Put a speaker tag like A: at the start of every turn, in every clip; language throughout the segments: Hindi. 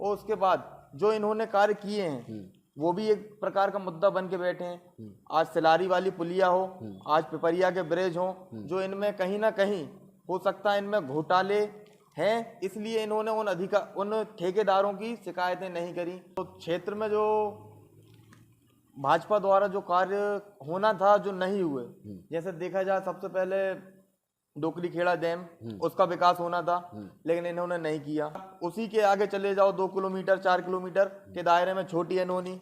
A: और उसके बाद जो इन्होंने कार्य किए हैं वो भी एक प्रकार का मुद्दा बन के बैठे हैं। आज सिलारी वाली पुलिया हो, आज पिपरिया के ब्रिज हो, जो इनमें कहीं ना कहीं हो सकता है इनमें घोटाले हैं, इसलिए इन्होंने उन ठेकेदारों की शिकायतें नहीं करी। तो क्षेत्र में जो भाजपा द्वारा जो कार्य होना था जो नहीं हुए, जैसे देखा जाए सबसे पहले डोकरी खेड़ा डैम, उसका विकास होना था लेकिन इन्होंने नहीं किया। उसी के आगे चले जाओ 2 किलोमीटर 4 किलोमीटर के दायरे में छोटी अनोनी,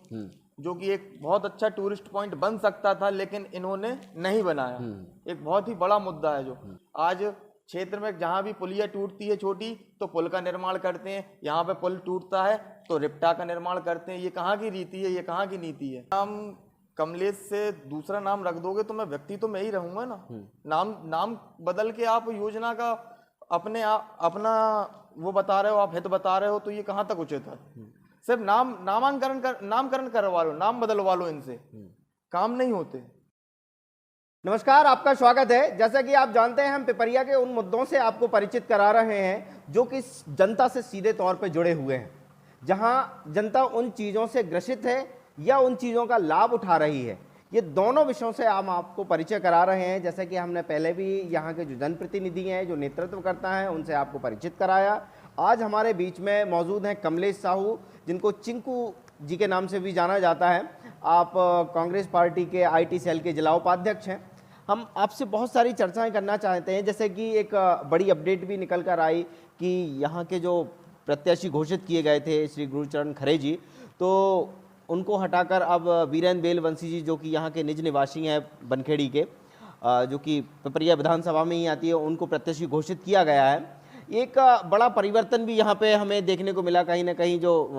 A: जो कि एक बहुत अच्छा टूरिस्ट पॉइंट बन सकता था लेकिन इन्होंने नहीं बनाया। एक बहुत ही बड़ा मुद्दा है जो आज क्षेत्र में जहां भी पुलिया टूटती है छोटी तो पुल का निर्माण करते हैं, यहाँ पे पुल टूटता है तो रिप्टा का निर्माण करते हैं। ये कहाँ की रीति है, ये कहाँ की नीति है? नाम कमलेश से दूसरा नाम रख दोगे तो मैं व्यक्ति तो मैं ही रहूंगा ना। नाम बदल के आप योजना का अपना वो बता रहे हो, आप हित बता रहे हो, तो ये कहाँ तक उचित है? सिर्फ नामकरण करवा लो, नाम बदलवा लो, इनसे काम नहीं होते।
B: नमस्कार, आपका स्वागत है। जैसा कि आप जानते हैं हम पिपरिया के उन मुद्दों से आपको परिचित करा रहे हैं जो कि जनता से सीधे तौर पर जुड़े हुए हैं, जहां जनता उन चीज़ों से ग्रसित है या उन चीज़ों का लाभ उठा रही है। ये दोनों विषयों से हम आपको परिचय करा रहे हैं। जैसे कि हमने पहले भी यहाँ के जो जनप्रतिनिधि हैं, जो नेतृत्व करता है, उनसे आपको परिचित कराया। आज हमारे बीच में मौजूद हैं कमलेश साहू, जिनको चिंकू जी के नाम से भी जाना जाता है। आप कांग्रेस पार्टी के IT सेल के जिला उपाध्यक्ष हैं। हम आपसे बहुत सारी चर्चाएं करना चाहते हैं, जैसे कि एक बड़ी अपडेट भी निकल कर आई कि यहाँ के जो प्रत्याशी घोषित किए गए थे श्री गुरुचरण खरे जी, तो उनको हटाकर अब वीरेंद्र बेलवंशी जी, जो कि यहाँ के निज निवासी हैं बनखेड़ी के, जो कि पिपरिया विधानसभा में ही आती है, उनको प्रत्याशी घोषित किया गया है। एक बड़ा परिवर्तन भी यहाँ पे हमें देखने को मिला। कहीं ना कहीं जो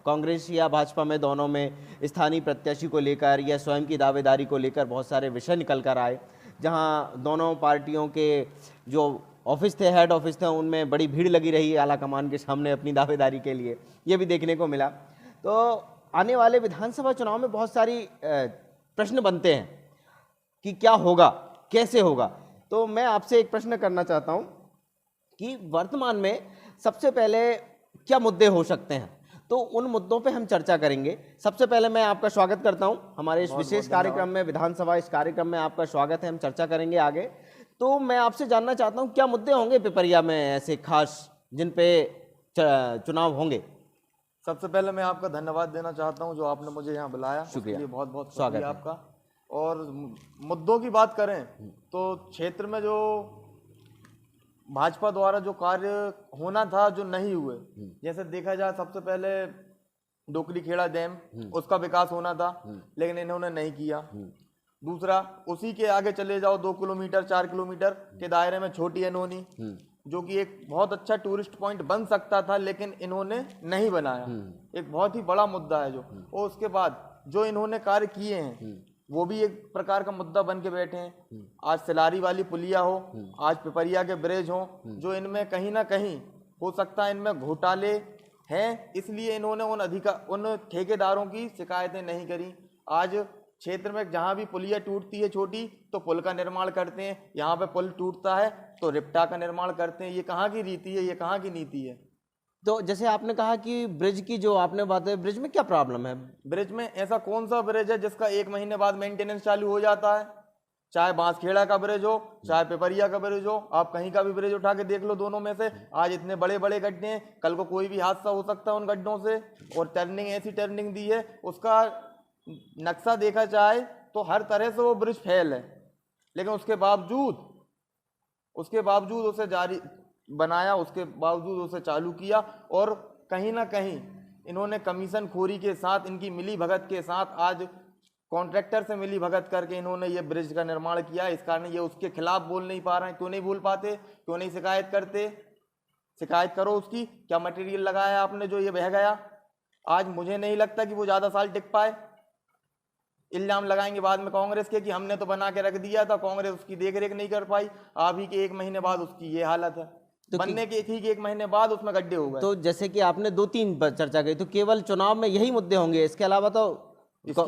B: कांग्रेस या भाजपा में, दोनों में स्थानीय प्रत्याशी को लेकर या स्वयं की दावेदारी को लेकर बहुत सारे विषय निकल कर आए, जहाँ दोनों पार्टियों के जो ऑफिस थे, हेड ऑफिस थे, उनमें बड़ी भीड़ लगी रही आला कमान के सामने अपनी दावेदारी के लिए, ये भी देखने को मिला। तो आने वाले विधानसभा चुनाव में बहुत सारी प्रश्न बनते हैं कि क्या होगा, कैसे होगा। तो मैं आपसे एक प्रश्न करना चाहता हूँ कि वर्तमान में सबसे पहले क्या मुद्दे हो सकते हैं, तो उन मुद्दों पे हम चर्चा करेंगे। सबसे पहले मैं आपका स्वागत करता हूं हमारे इस विशेष कार्यक्रम में, विधानसभा इस कार्यक्रम में आपका स्वागत है। हम चर्चा करेंगे आगे। तो मैं आपसे जानना चाहता हूं क्या मुद्दे होंगे पिपरिया में ऐसे खास जिन पे चुनाव होंगे?
A: सबसे पहले मैं आपका धन्यवाद देना चाहता हूं जो आपने मुझे यहाँ बुलाया,
B: शुक्रिया,
A: बहुत बहुत स्वागत आपका। और मुद्दों की बात करें तो क्षेत्र में जो भाजपा द्वारा जो कार्य होना था जो नहीं हुए, जैसे देखा जाए सबसे पहले डोकरी खेड़ा डैम, उसका विकास होना था लेकिन इन्होंने नहीं किया। दूसरा, उसी के आगे चले जाओ 2 किलोमीटर 4 किलोमीटर के दायरे में छोटी अनोनी, जो कि एक बहुत अच्छा टूरिस्ट पॉइंट बन सकता था लेकिन इन्होंने नहीं बनाया। एक बहुत ही बड़ा मुद्दा है जो। और उसके बाद जो इन्होंने कार्य किए हैं वो भी एक प्रकार का मुद्दा बन के बैठे हैं। आज सिलारी वाली पुलिया हो, आज पिपरिया के ब्रिज हो, जो इनमें कहीं ना कहीं हो सकता है इनमें घोटाले हैं, इसलिए इन्होंने उन ठेकेदारों की शिकायतें नहीं करी। आज क्षेत्र में जहां भी पुलिया टूटती है छोटी तो पुल का निर्माण करते हैं, यहाँ पे पुल टूटता है तो रिप्टा का निर्माण करते हैं। ये कहाँ की रीति है, ये कहाँ की नीति है?
B: तो जैसे आपने कहा कि ब्रिज की जो आपने बात है, ब्रिज में क्या प्रॉब्लम है?
A: ब्रिज में ऐसा कौन सा ब्रिज है जिसका 1 महीने बाद मेंटेनेंस चालू हो जाता है? चाहे बांसखेड़ा का ब्रिज हो, चाहे पिपरिया का ब्रिज हो, आप कहीं का भी ब्रिज उठा के देख लो, दोनों में से आज इतने बड़े बड़े गड्ढे हैं, कल को कोई भी हादसा हो सकता है उन गड्ढों से। और टर्निंग ऐसी टर्निंग दी है, उसका नक्शा देखा जाए तो हर तरह से वो ब्रिज फेल है, लेकिन उसके बावजूद उसे जारी बनाया, उसके बावजूद उसे चालू किया। और कहीं ना कहीं इन्होंने कमीशन खोरी के साथ, इनकी मिली भगत के साथ, आज कॉन्ट्रैक्टर से मिली भगत करके इन्होंने ये ब्रिज का निर्माण किया। इस कारण ये उसके खिलाफ बोल नहीं पा रहे हैं। क्यों नहीं बोल पाते, क्यों नहीं शिकायत करते? शिकायत करो उसकी। क्या मटेरियल लगाया आपने जो ये बह गया? आज मुझे नहीं लगता कि वो ज़्यादा साल टिक पाए। इल्जाम लगाएंगे बाद में कांग्रेस के कि हमने तो बना के रख दिया था, कांग्रेस उसकी देख रेख नहीं कर पाई। आप ही के 1 महीने बाद उसकी ये हालत है। तो बनने के ठीक 1 महीने बाद उसमें गड्ढे हो गए।
B: तो जैसे कि आपने 2-3 चर्चा की, तो केवल चुनाव में यही मुद्दे होंगे? इसके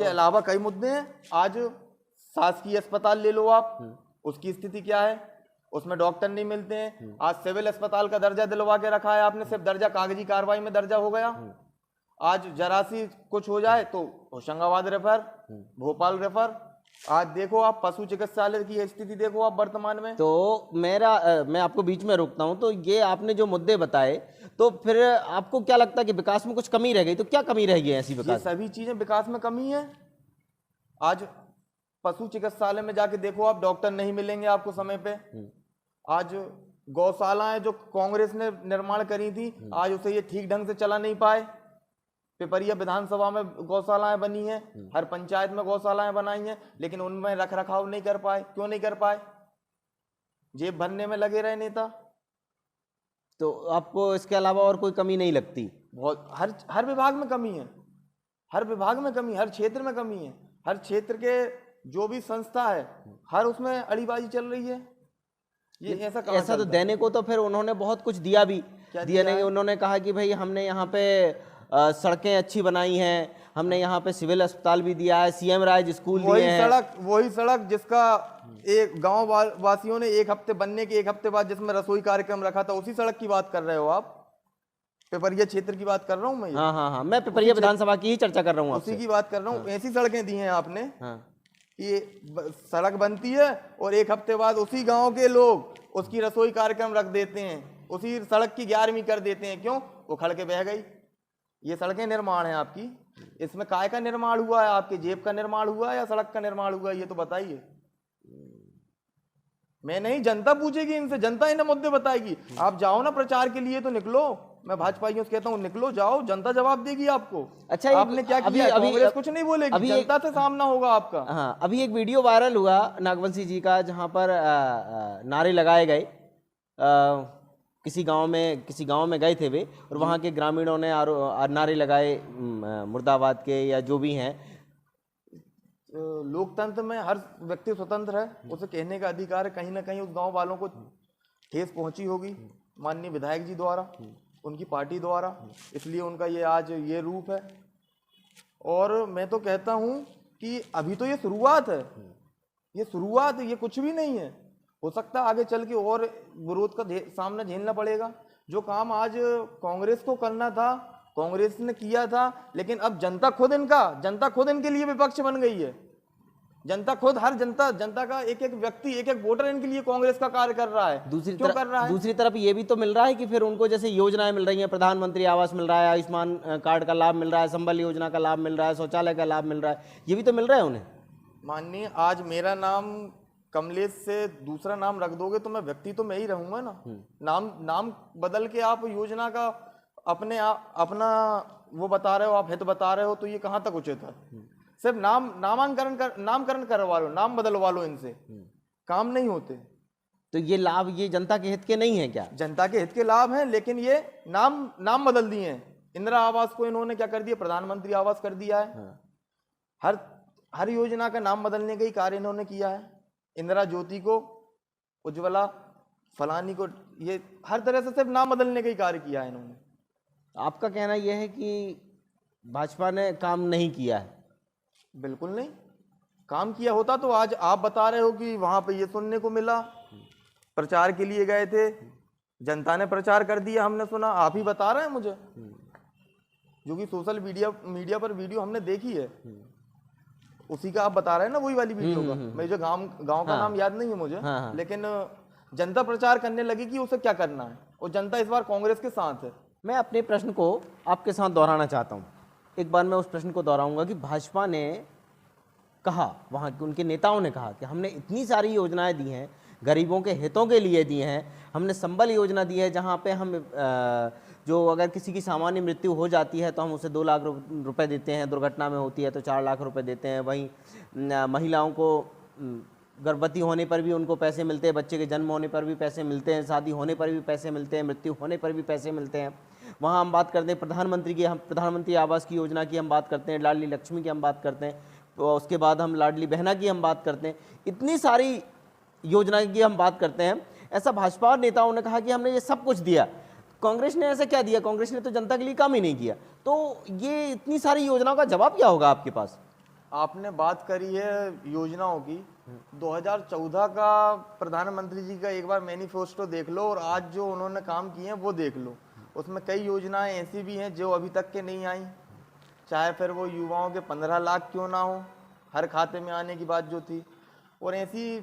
B: अलावा
A: कई मुद्दे हैं। आज शासकीय अस्पताल ले लो आप, उसकी स्थिति क्या है? उसमें डॉक्टर नहीं मिलते हैं। आज सिविल अस्पताल का दर्जा दिलवा के रखा है आपने, सिर्फ दर्जा कागजी कार्रवाई में दर्जा हो गया। आज जरा सी कुछ हो जाए तो होशंगाबाद रेफर, भोपाल रेफर। आज देखो आप पशु चिकित्सालय की स्थिति देखो आप वर्तमान में।
B: तो मैं आपको बीच में रोकता हूं। तो ये आपने जो मुद्दे बताए, तो फिर आपको क्या लगता है कि विकास में कुछ कमी रह गई? तो क्या कमी रह गई ऐसी
A: ये
B: विकास?
A: सभी चीजें विकास में कमी है। आज पशु चिकित्सालय में जाके देखो आप, डॉक्टर नहीं मिलेंगे आपको समय पे। आज गौशालाएं जो कांग्रेस ने निर्माण करी थी, आज उसे ये ठीक ढंग से चला नहीं पाए। पिपरिया विधानसभा में गौशालाएं बनी हैं, हर पंचायत में गौशालाएं बनाई हैं, लेकिन उनमें रख रखाव नहीं कर पाए। क्यों नहीं कर पाए? जेब भरने में लगे रहे नेता।
B: तो आपको इसके अलावा और कोई कमी नहीं लगती?
A: बहुत, हर विभाग में कमी है, हर विभाग में कमी, हर क्षेत्र में कमी है। हर क्षेत्र के जो भी संस्था है, हर उसमें अड़ीबाजी चल रही है। ये ऐसा
B: तो देने को तो फिर उन्होंने बहुत कुछ दिया भी। दिया नहीं, उन्होंने कहा कि भाई हमने यहाँ पे सड़कें अच्छी बनाई हैं, हमने यहाँ पे सिविल अस्पताल भी दिया है, सीएम राज स्कूल दिए हैं।
A: वही सड़क जिसका एक गांव वासियों ने एक हफ्ते बनने के एक हफ्ते बाद जिसमें रसोई कार्यक्रम रखा था, उसी सड़क की बात कर रहे हो आप? पिपरिया क्षेत्र की बात कर रहा हूँ मैं।
B: हाँ, मैं पिपरिया विधानसभा की ही चर्चा कर रहा हूँ,
A: उसी की बात कर रहा हूँ। ऐसी सड़कें दी हैं आपने।
B: हाँ।
A: ये सड़क बनती है और एक हफ्ते बाद उसी गांव के लोग उसकी रसोई कार्यक्रम रख देते हैं, उसी सड़क की 11वीं कर देते हैं। क्यों? वो खड़ के बह गई। ये सड़कें निर्माण है आपकी, इसमें काय का निर्माण हुआ है? आपके जेब का निर्माण हुआ है या सड़क का निर्माण हुआ है? ये तो बताइए। मैं नहीं, जनता पूछेगी इनसे, जनता इन्हें मुद्दे बताएगी। आप जाओ ना प्रचार के लिए तो निकलो। मैं भाजपाइयों से कहता हूँ निकलो, जाओ, जनता जवाब देगी आपको।
B: अच्छा,
A: आपने क्या किया? कांग्रेस कुछ नहीं बोलेगी, जनता से सामना होगा आपका।
B: हाँ, अभी एक वीडियो वायरल हुआ नागवंशी जी का, जहां पर नारे लगाए गए। किसी गांव में गए थे वे, और वहां के ग्रामीणों ने नारे लगाए मुर्दाबाद के, या जो भी हैं।
A: लोकतंत्र में हर व्यक्ति स्वतंत्र है, उसे कहने का अधिकार है। कहीं ना कहीं उस गांव वालों को ठेस पहुंची होगी माननीय विधायक जी द्वारा, उनकी पार्टी द्वारा, इसलिए उनका ये आज ये रूप है। और मैं तो कहता हूं कि अभी तो ये शुरुआत है, ये शुरुआत है, ये कुछ भी नहीं है। हो सकता है आगे चल के और विरोध का सामना झेलना पड़ेगा। जो काम आज कांग्रेस को करना था, कांग्रेस ने किया था, लेकिन अब जनता खुद इनके लिए विपक्ष बन गई है। जनता खुद, हर जनता का एक एक व्यक्ति, एक एक वोटर इनके लिए कांग्रेस का कार्य कर रहा है।
B: दूसरी तरफ ये भी तो मिल रहा है कि फिर उनको जैसे योजनाएं मिल रही हैं, प्रधानमंत्री आवास मिल रहा है, आयुष्मान कार्ड का लाभ मिल रहा है, संबल योजना का लाभ मिल रहा है, शौचालय का लाभ मिल रहा है, ये भी तो मिल रहा है उन्हें।
A: माननीय, आज मेरा नाम कमलेश से दूसरा नाम रख दोगे तो मैं व्यक्ति तो मैं ही रहूंगा ना। नाम बदल के आप योजना का अपना वो बता रहे हो, आप हित बता रहे हो, तो ये कहाँ तक उचित है? सिर्फ नामकरण करवा लो, नाम बदलवा लो, इनसे काम नहीं होते।
B: तो ये लाभ ये जनता के हित के नहीं है क्या?
A: जनता के हित के लाभ हैं, लेकिन ये नाम बदल दिए हैं। इंदिरा आवास को इन्होंने क्या कर दिया? प्रधानमंत्री आवास कर दिया है। हर योजना का नाम बदलने का ही कार्य इन्होंने किया है। इंदिरा ज्योति को, उज्ज्वला, फलानी को, ये हर तरह से सिर्फ नाम बदलने का ही कार्य किया है इन्होंने।
B: आपका कहना यह है कि भाजपा ने काम नहीं किया है?
A: बिल्कुल नहीं, काम किया होता तो आज आप बता रहे हो कि वहां पे ये सुनने को मिला। प्रचार के लिए गए थे, जनता ने प्रचार कर दिया, हमने सुना। आप ही बता रहे हैं मुझे, जो कि सोशल मीडिया पर वीडियो हमने देखी है, उसी का आप बता रहे हैं ना, वही वाली वीडियो का। मैं जो गांव का नाम याद नहीं है मुझे, लेकिन जनता प्रचार करने लगी कि उसे क्या करना है, और जनता इस बार कांग्रेस के साथ है।
B: मैं अपने प्रश्न को आपके साथ दोहराना चाहता हूँ। एक बार मैं उस प्रश्न को दोहराऊंगा कि भाजपा ने कहा, वहाँ के उनके नेताओं ने कहा कि हमने इतनी सारी योजनाएं दी हैं, गरीबों के हितों के लिए दी हैं। हमने संबल योजना दी है, जहाँ पे हम जो अगर किसी की सामान्य मृत्यु हो जाती है तो हम उसे 2 लाख रुपए देते हैं, दुर्घटना में होती है तो 4 लाख रुपए देते हैं। वहीं महिलाओं को गर्भवती होने पर भी उनको पैसे मिलते हैं, बच्चे के जन्म होने पर भी पैसे मिलते हैं, शादी होने पर भी पैसे मिलते हैं, मृत्यु होने पर भी पैसे मिलते हैं। वहाँ हम बात करते हैं प्रधानमंत्री आवास की योजना की हम बात करते हैं, लाडली लक्ष्मी की हम बात करते हैं, तो उसके बाद हम लाडली बहना की हम बात करते हैं, इतनी सारी योजना की हम बात करते हैं। ऐसा भाजपा नेताओं ने कहा कि हमने ये सब कुछ दिया। कांग्रेस ने ऐसा क्या दिया? कांग्रेस ने तो जनता के लिए काम ही नहीं किया। तो ये इतनी सारी योजनाओं का जवाब क्या होगा आपके पास?
A: आपने बात करी है योजनाओं की, 2014 का प्रधानमंत्री जी का एक बार मैनिफेस्टो देख लो और आज जो उन्होंने काम किए हैं वो देख लो। उसमें कई योजनाएं ऐसी भी हैं जो अभी तक के नहीं आई, चाहे फिर वो युवाओं के 15 लाख क्यों ना हो हर खाते में आने की बात जो थी, और ऐसी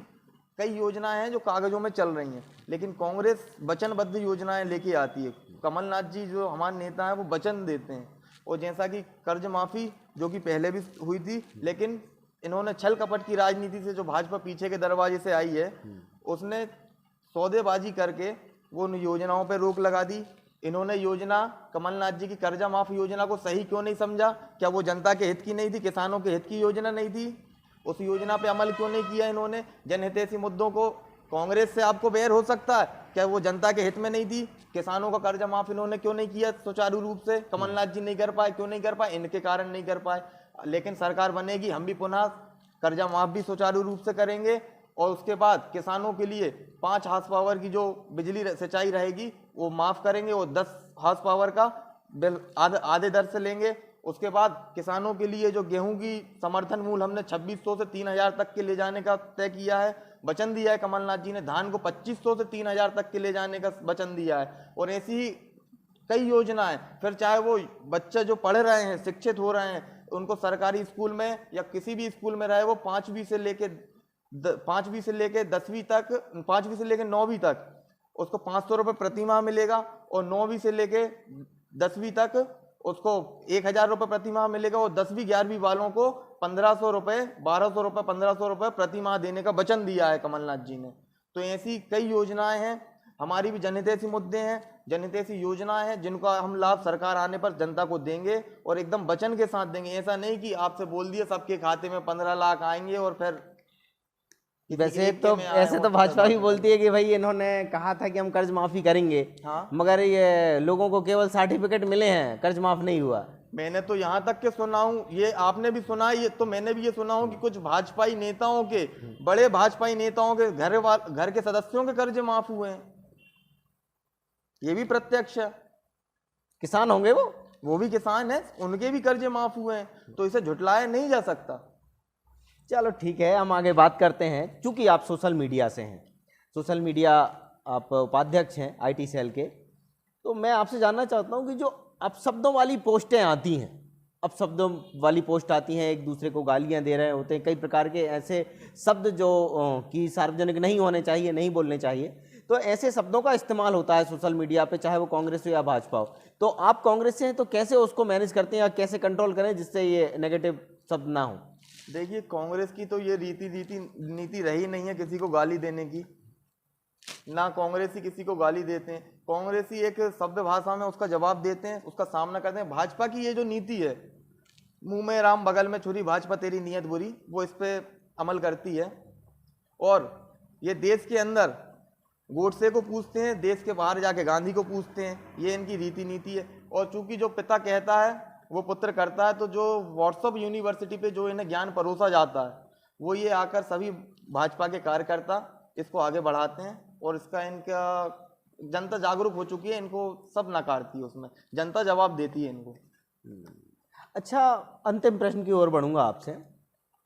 A: कई योजनाएं हैं जो कागजों में चल रही हैं, लेकिन कांग्रेस वचनबद्ध योजनाएं लेके आती है। कमलनाथ जी जो हमारे नेता हैं वो वचन देते हैं, और जैसा कि कर्ज माफी जो कि पहले भी हुई थी, लेकिन इन्होंने छल कपट की राजनीति से जो भाजपा पीछे के दरवाजे से आई है उसने सौदेबाजी करके वो उन योजनाओं पर रोक लगा दी। इन्होंने योजना कमलनाथ जी की कर्जा माफी योजना को सही क्यों नहीं समझा? क्या वो जनता के हित की नहीं थी, किसानों के हित की योजना नहीं थी? उस योजना पे अमल क्यों नहीं किया इन्होंने? जनहितैषी मुद्दों को कांग्रेस से आपको बैर हो सकता है, क्या वो जनता के हित में नहीं थी? किसानों का कर्जा माफ इन्होंने क्यों नहीं किया सुचारू रूप से? कमलनाथ जी नहीं कर पाए, क्यों नहीं कर पाए? इनके कारण नहीं कर पाए। लेकिन सरकार बनेगी, हम भी पुनः कर्जा माफ भी सुचारू रूप से करेंगे, और उसके बाद किसानों के लिए 5 हार्स पावर की जो बिजली सिंचाई रहेगी वो माफ करेंगे, वो 10 हार्स पावर का बिल आधे दर से लेंगे। उसके बाद किसानों के लिए जो गेहूं की समर्थन मूल्य हमने 2600 से 3000 तक के ले जाने का तय किया है, वचन दिया है कमलनाथ जी ने। धान को 2500 से 3000 तक के ले जाने का वचन दिया है, और ऐसी ही कई योजनाएं। फिर चाहे वो बच्चे जो पढ़ रहे हैं, शिक्षित हो रहे हैं, उनको सरकारी स्कूल में या किसी भी स्कूल में रहे वो 5वीं से लेके 10वीं तक, 5वीं से लेके 9वीं तक उसको 500 रुपये प्रति माह मिलेगा, और 9वीं से लेके 10वीं तक उसको 1000 रुपये प्रति माह मिलेगा, और 10वीं 11वीं वालों को 1500 रुपये, 1200 रुपये, 1500 रुपये प्रति माह देने का वचन दिया है कमलनाथ जी ने। तो ऐसी कई योजनाएं हैं। हमारी भी जनहितैषी मुद्दे हैं, जनहितैषी योजनाएं हैं जिनका हम लाभ सरकार आने पर जनता को देंगे, और एकदम वचन के साथ देंगे। ऐसा नहीं कि आपसे बोल दिया सबके खाते में 15 लाख आएंगे और फिर
B: वैसे तो ऐसे तो भाजपा भी बोलती है कि भाई इन्होंने कहा था कि हम कर्ज माफी करेंगे,
A: हाँ?
B: मगर ये लोगों को केवल सर्टिफिकेट मिले हैं, कर्ज माफ नहीं हुआ।
A: मैंने तो यहाँ तक के सुना हूँ, ये आपने भी सुना है, ये तो मैंने भी ये सुना हूँ कि कुछ भाजपाई नेताओं के, बड़े भाजपाई नेताओं के घर के सदस्यों के कर्ज माफ हुए हैं। ये भी प्रत्यक्ष है।
B: किसान होंगे वो
A: भी किसान है, उनके भी कर्जे माफ हुए हैं, तो इसे झुटलाया नहीं जा सकता।
B: चलो ठीक है, हम आगे बात करते हैं। चूंकि आप सोशल मीडिया से हैं, सोशल मीडिया आप उपाध्यक्ष हैं आईटी सेल के, तो मैं आपसे जानना चाहता हूं कि जो अब शब्दों वाली पोस्टें आती हैं, अब शब्दों वाली पोस्ट आती हैं, एक दूसरे को गालियां दे रहे होते हैं, कई प्रकार के ऐसे शब्द जो कि सार्वजनिक नहीं होने चाहिए, नहीं बोलने चाहिए, तो ऐसे शब्दों का इस्तेमाल होता है सोशल मीडिया पे, चाहे वो कांग्रेस हो या भाजपा हो। तो आप कांग्रेस से हैं, तो कैसे उसको मैनेज करते हैं या कैसे कंट्रोल करें जिससे ये नेगेटिव शब्द ना हो?
A: देखिए, कांग्रेस की तो ये नीति रही नहीं है किसी को गाली देने की, ना कांग्रेसी किसी को गाली देते हैं। कांग्रेसी एक सभ्य भाषा में उसका जवाब देते हैं, उसका सामना करते हैं। भाजपा की ये जो नीति है, मुंह में राम बगल में छुरी, भाजपा तेरी नीयत बुरी, वो इस पे अमल करती है। और ये देश के अंदर गोडसे को पूछते हैं, देश के बाहर जाके गांधी को पूछते हैं, ये इनकी रीति नीति है। और चूंकि जो पिता कहता है वो पुत्र करता है, तो जो व्हाट्सएप यूनिवर्सिटी पे जो इन्हें ज्ञान परोसा जाता है, वो ये आकर सभी भाजपा के कार्यकर्ता इसको आगे बढ़ाते हैं, और इसका इनका जनता जागरूक हो चुकी है, इनको सब नकारती है, उसमें जनता जवाब देती है इनको।
B: अच्छा, अंतिम प्रश्न की ओर बढ़ूंगा आपसे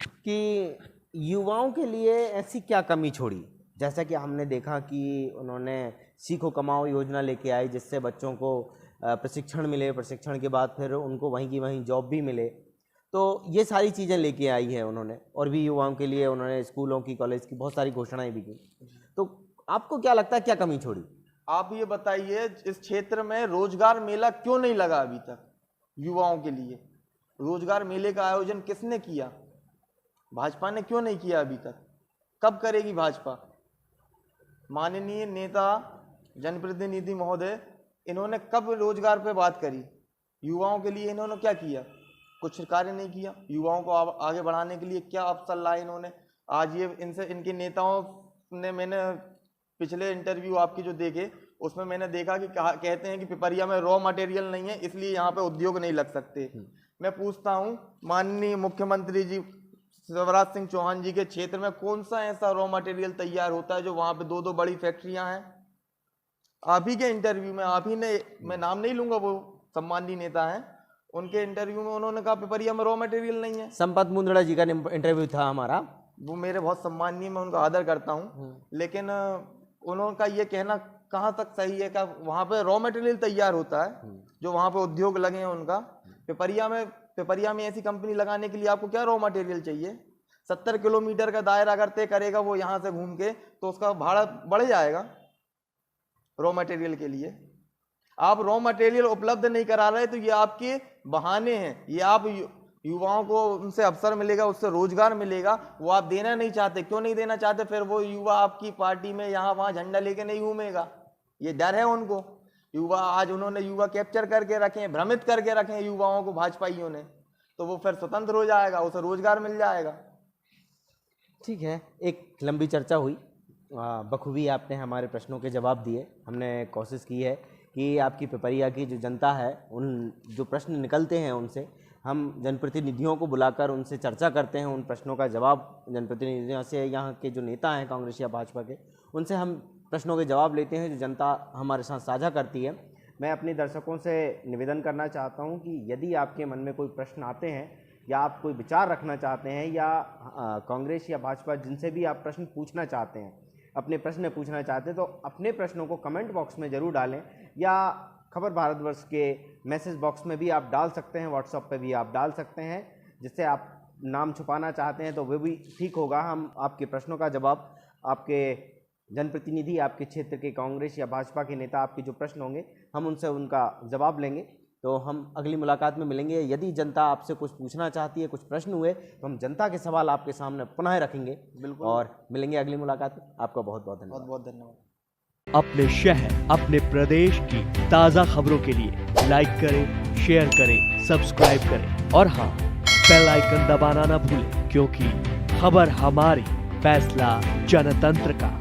B: कि युवाओं के लिए ऐसी क्या कमी छोड़ी? जैसा कि हमने देखा कि उन्होंने सीखो कमाओ योजना लेके आई, जिससे बच्चों को प्रशिक्षण मिले, प्रशिक्षण के बाद फिर उनको वहीं की वहीं जॉब भी मिले, तो ये सारी चीज़ें लेके आई है उन्होंने। और भी युवाओं के लिए उन्होंने स्कूलों की, कॉलेज की बहुत सारी घोषणाएं भी की। तो आपको क्या लगता है, क्या कमी छोड़ी?
A: आप ये बताइए, इस क्षेत्र में रोजगार मेला क्यों नहीं लगा अभी तक युवाओं के लिए? रोजगार मेले का आयोजन किसने किया? भाजपा ने क्यों नहीं किया अभी तक? कब करेगी भाजपा? माननीय नेता जनप्रतिनिधि महोदय, इन्होंने कब रोजगार पे बात करी? युवाओं के लिए इन्होंने क्या किया? कुछ कार्य नहीं किया। युवाओं को आगे बढ़ाने के लिए क्या अवसर लाए इन्होंने? आज ये इनके नेताओं ने, मैंने पिछले इंटरव्यू आपकी जो देखे, उसमें मैंने देखा कि कहते हैं कि पिपरिया में रॉ मटेरियल नहीं है, इसलिए यहाँ पे उद्योग नहीं लग सकते। मैं पूछता हूँ, माननीय मुख्यमंत्री जी शिवराज सिंह चौहान जी के क्षेत्र में कौन सा ऐसा रॉ मटेरियल तैयार होता है जो वहां पे 2-2 बड़ी फैक्ट्रियां हैं? आप ही के इंटरव्यू में, आप ही ने, मैं नाम नहीं लूंगा, वो सम्माननीय नेता हैं, उनके इंटरव्यू में उन्होंने कहा पिपरिया में रॉ मटेरियल नहीं है।
B: संपत मुंदड़ा जी का इंटरव्यू था हमारा,
A: वो मेरे बहुत सम्माननीय, मैं उनका आदर करता हूँ, लेकिन उनका ये कहना कहाँ तक सही है? का वहाँ पे रॉ मटेरियल तैयार होता है, जो वहाँ पे उद्योग लगे हैं उनका। पिपरिया में ऐसी कंपनी लगाने के लिए आपको क्या रॉ मटेरियल चाहिए? 70 किलोमीटर का दायरा अगर तय करेगा वो यहाँ से घूम के, तो उसका भाड़ा बढ़ जाएगा रॉ मटेरियल के लिए। आप रॉ मटेरियल उपलब्ध नहीं करा रहे तो ये आपके बहाने हैं। ये आप युवाओं को उनसे अवसर मिलेगा, उससे रोजगार मिलेगा, वो आप देना नहीं चाहते। क्यों नहीं देना चाहते? फिर वो युवा आपकी पार्टी में यहाँ वहाँ झंडा लेके नहीं घूमेगा, ये डर है उनको। युवा आज उन्होंने युवा कैप्चर करके रखे हैं, भ्रमित करके रखे हैं युवाओं को भाजपाइयों ने, तो वो फिर स्वतंत्र हो जाएगा, उसे रोजगार मिल जाएगा।
B: ठीक है, एक लंबी चर्चा हुई, बखूबी आपने हमारे प्रश्नों के जवाब दिए। हमने कोशिश की है कि आपकी पिपरिया की जो जनता है, उन जो प्रश्न निकलते हैं उनसे हम जनप्रतिनिधियों को बुलाकर उनसे चर्चा करते हैं, उन प्रश्नों का जवाब जनप्रतिनिधियों से, यहाँ के जो नेता हैं कांग्रेस या भाजपा के, उनसे हम प्रश्नों के जवाब लेते हैं जो जनता हमारे साथ साझा करती है। मैं अपने दर्शकों से निवेदन करना चाहता हूँ कि यदि आपके मन में कोई प्रश्न आते हैं या आप कोई विचार रखना चाहते हैं या कांग्रेस या भाजपा जिनसे भी आप प्रश्न पूछना चाहते हैं, अपने प्रश्न पूछना चाहते हैं, तो अपने प्रश्नों को कमेंट बॉक्स में ज़रूर डालें या खबर भारतवर्ष के मैसेज बॉक्स में भी आप डाल सकते हैं, व्हाट्सएप पे भी आप डाल सकते हैं। जिससे आप नाम छुपाना चाहते हैं तो वो भी ठीक होगा। हम आपके प्रश्नों का जवाब, आपके जनप्रतिनिधि, आपके क्षेत्र के कांग्रेस या भाजपा के नेता, आपके जो प्रश्न होंगे हम उनसे उनका जवाब लेंगे। तो हम अगली मुलाकात में मिलेंगे। यदि जनता आपसे कुछ पूछना चाहती है, कुछ प्रश्न हुए, तो हम जनता के सवाल आपके सामने पुनः रखेंगे।
A: बिल्कुल,
B: और मिलेंगे अगली मुलाकात में। आपका बहुत बहुत धन्यवाद।
A: बहुत बहुत धन्यवाद।
C: अपने शहर, अपने प्रदेश की ताज़ा खबरों के लिए लाइक करें, शेयर करें, सब्सक्राइब करें और हाँ, बेल आइकन दबाना ना भूलें, क्योंकि खबर हमारी, फैसला जनतंत्र का।